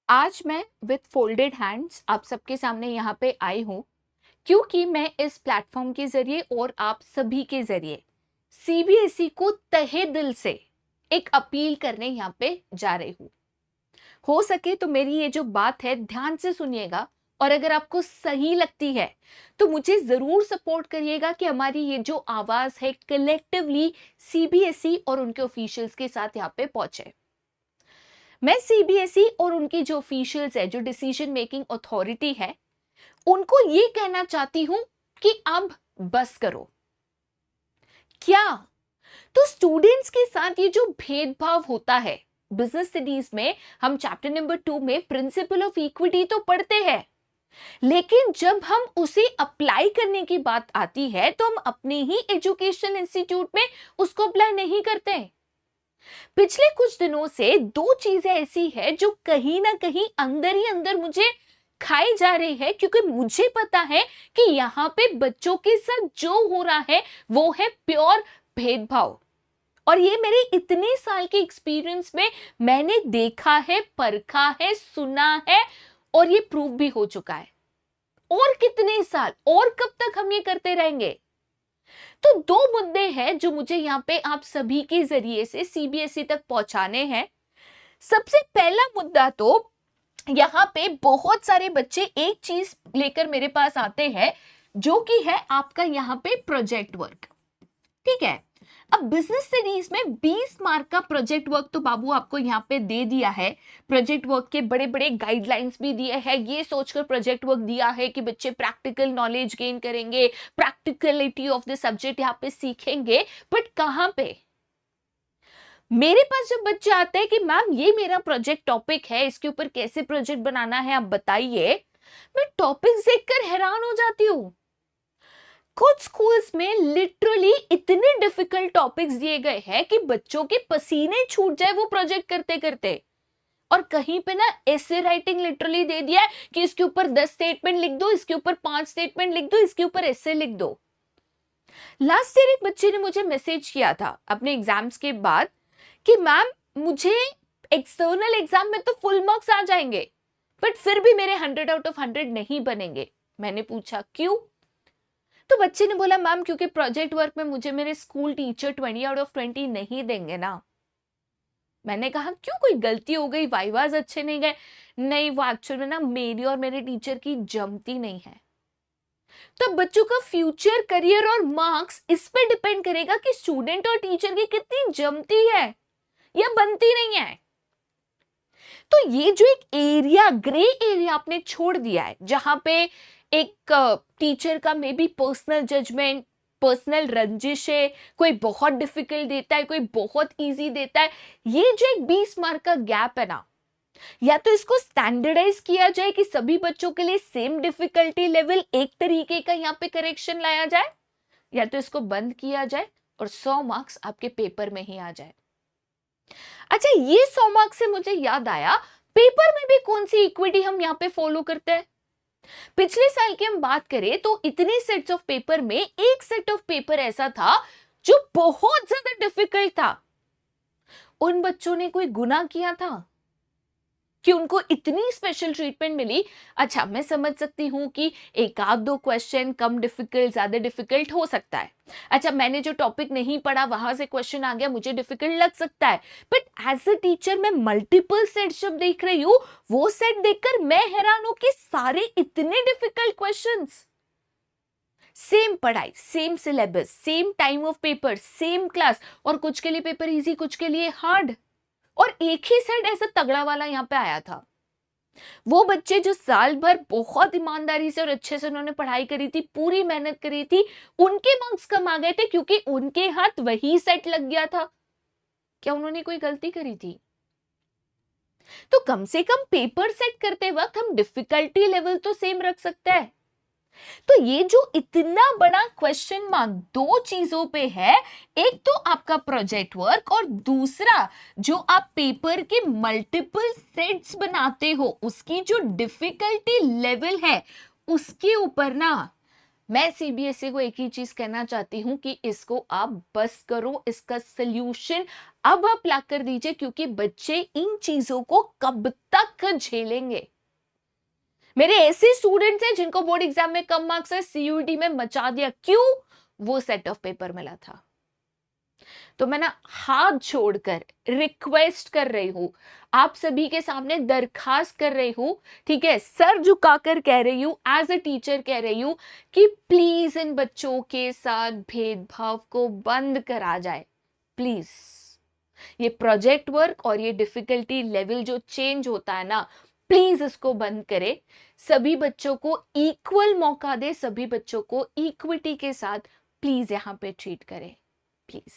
आज मैं with folded hands आप सबके सामने यहाँ पे आई हूँ क्योंकि मैं इस प्लेटफॉर्म के जरिए और आप सभी के जरिए सीबीएसई को तहे दिल से एक अपील करने यहाँ पे जा रही हूँ। हो सके तो मेरी ये जो बात है ध्यान से सुनिएगा और अगर आपको सही लगती है तो मुझे जरूर सपोर्ट करिएगा कि हमारी ये जो आवाज है कलेक्टिवली सीबीएसई और उनके ऑफिशियल्स के साथ यहाँ पे पहुंचे। मैं सीबीएसई और उनकी जो ऑफिशियल्स है, जो डिसीजन मेकिंग अथॉरिटी है, उनको ये कहना चाहती हूं कि अब बस करो। क्या तो स्टूडेंट्स के साथ ये जो भेदभाव होता है, बिजनेस स्टडीज में हम चैप्टर नंबर 2 में प्रिंसिपल ऑफ इक्विटी तो पढ़ते हैं, लेकिन जब हम उसे अप्लाई करने की बात आती है तो हम अपने ही एजुकेशन इंस्टीट्यूट में उसको अप्लाई नहीं करते। पिछले कुछ दिनों से दो चीजें ऐसी है जो कहीं ना कहीं अंदर ही अंदर मुझे खाई जा रही है, क्योंकि मुझे पता है कि यहाँ पे बच्चों के साथ जो हो रहा है वो है प्योर भेदभाव। और ये मेरे इतने साल के एक्सपीरियंस में मैंने देखा है, परखा है, सुना है और ये प्रूव भी हो चुका है। और कितने साल और कब तक हम ये करते रहेंगे? तो दो मुद्दे हैं जो मुझे यहाँ पे आप सभी के जरिए से सीबीएसई तक पहुंचाने हैं। सबसे पहला मुद्दा तो यहाँ पे बहुत सारे बच्चे एक चीज लेकर मेरे पास आते हैं जो कि है आपका यहाँ पे प्रोजेक्ट वर्क। ठीक है, अब बिजनेस स्टडीज में 20 मार्क का प्रोजेक्ट वर्क तो बाबू आपको यहाँ पे दे दिया है। प्रोजेक्ट वर्क के बड़े बड़े गाइडलाइंस भी दिए हैं, ये सोचकर प्रोजेक्ट वर्क दिया है कि बच्चे प्रैक्टिकल नॉलेज गेन करेंगे, प्रैक्टिकलिटी ऑफ द सब्जेक्ट यहाँ पे सीखेंगे। बट कहाँ पे मेरे पास जब बच्चे आते हैं कि मैम ये मेरा प्रोजेक्ट टॉपिक है, इसके ऊपर कैसे प्रोजेक्ट बनाना है आप बताइए, मैं टॉपिक देखकर हैरान हो जाती हूँ। कुछ स्कूल्स में लिटरली इतने डिफिकल्ट टॉपिक्स दिए गए हैं कि बच्चों के पसीने छूट जाए वो प्रोजेक्ट करते करते। और कहीं पे ना एसे राइटिंग लिटरली दे दिया है कि इसके ऊपर 10 स्टेटमेंट लिख दो, इसके ऊपर 5 स्टेटमेंट लिख दो, इसके ऊपर एसे लिख दो। लास्ट ईयर एक बच्चे ने मुझे मैसेज किया था अपने एग्जाम्स के बाद कि मैम मुझे एक्सटर्नल एग्जाम में तो फुल मार्क्स आ जाएंगे बट फिर भी मेरे 100 आउट ऑफ 100 नहीं बनेंगे। मैंने पूछा क्यों? तो बच्चे ने बोला मैम क्योंकि प्रोजेक्ट वर्क में मुझे मेरे स्कूल टीचर 20 आउट ऑफ 20 नहीं देंगे ना। मैंने कहा क्यों, कोई गलती हो गई, वाइवाज अच्छे नहीं गए? नहीं, वो एक्चुअल में ना मेरी और मेरे टीचर की जमती नहीं है। तो बच्चों का फ्यूचर, करियर और मार्क्स इस पे डिपेंड करेगा कि स्टूडेंट और टीचर की कितनी जमती है या बनती नहीं है। तो ये जो एक एरिया, ग्रे एरिया आपने छोड़ दिया है, जहां पे एक टीचर का maybe personal judgement, personal रंजिश है, कोई बहुत डिफिकल्ट देता है, कोई बहुत इजी देता है, ये जो एक 20 मार्क का गैप है ना, या तो इसको स्टैंडर्डाइज किया जाए कि सभी बच्चों के लिए सेम डिफिकल्टी लेवल, एक तरीके का यहाँ पे करेक्शन लाया जाए, या तो इसको बंद किया जाए और 100 मार्क्स आपके पेपर में ही आ जाए। अच्छा, ये 100 मार्क्स से मुझे याद आया, पेपर में भी कौन सी इक्विटी हम यहाँ पे फॉलो करते हैं? पिछले साल की हम बात करें तो इतने सेट्स ऑफ पेपर में एक सेट ऑफ पेपर ऐसा था जो बहुत ज्यादा डिफिकल्ट था। उन बच्चों ने कोई गुनाह किया था कि उनको इतनी स्पेशल ट्रीटमेंट मिली? अच्छा, मैं समझ सकती हूं कि एक आध दो क्वेश्चन कम डिफिकल्ट, ज्यादा डिफिकल्ट हो सकता है। अच्छा, मैंने जो टॉपिक नहीं पढ़ा वहां से क्वेश्चन आ गया, मुझे डिफिकल्ट लग सकता है। बट एज अ टीचर मैं मल्टीपल सेट्स जब देख रही हूं, वो सेट देखकर मैं हैरान हूं कि सारे इतने डिफिकल्ट क्वेश्चंस। सेम पढ़ाई, same syllabus, same time of paper, same class, और कुछ के लिए पेपर इजी, कुछ के लिए हार्ड। और एक ही सेट ऐसा तगड़ा वाला यहाँ पे आया था। वो बच्चे जो साल भर बहुत ईमानदारी से और अच्छे से उन्होंने पढ़ाई करी थी, पूरी मेहनत करी थी, उनके मार्क्स कम आ गए थे क्योंकि उनके हाथ वही सेट लग गया था। क्या उन्होंने कोई गलती करी थी? तो कम से कम पेपर सेट करते वक्त हम डिफिकल्टी लेवल तो सेम रख सकते हैं। तो ये जो इतना बड़ा क्वेश्चन मार्क दो चीजों पे है, एक तो आपका प्रोजेक्ट वर्क और दूसरा जो आप पेपर के मल्टीपल सेट्स बनाते हो उसकी जो डिफिकल्टी लेवल है, उसके ऊपर ना मैं सीबीएसई को एक ही चीज कहना चाहती हूं कि इसको आप बस करो, इसका सोल्यूशन अब आप ला कर दीजिए, क्योंकि बच्चे इन चीजों को कब तक झेलेंगे। मेरे ऐसे स्टूडेंट्स हैं जिनको बोर्ड एग्जाम में कम मार्क्स है, सीयूईटी में मचा दिया। क्यों? वो सेट ऑफ पेपर मिला था। तो मैं ना हाथ जोड़कर रिक्वेस्ट कर रही हूं, आप सभी के सामने दरखास्त कर रही हूं, ठीक है, सर झुकाकर कह रही हूं, एज अ टीचर कह रही हूं कि प्लीज इन बच्चों के साथ भेदभाव को बंद करा जाए। प्लीज, ये प्रोजेक्ट वर्क और ये डिफिकल्टी लेवल जो चेंज होता है ना, प्लीज इसको बंद करें। सभी बच्चों को इक्वल मौका दे, सभी बच्चों को इक्विटी के साथ प्लीज यहां पे ट्रीट करें, प्लीज।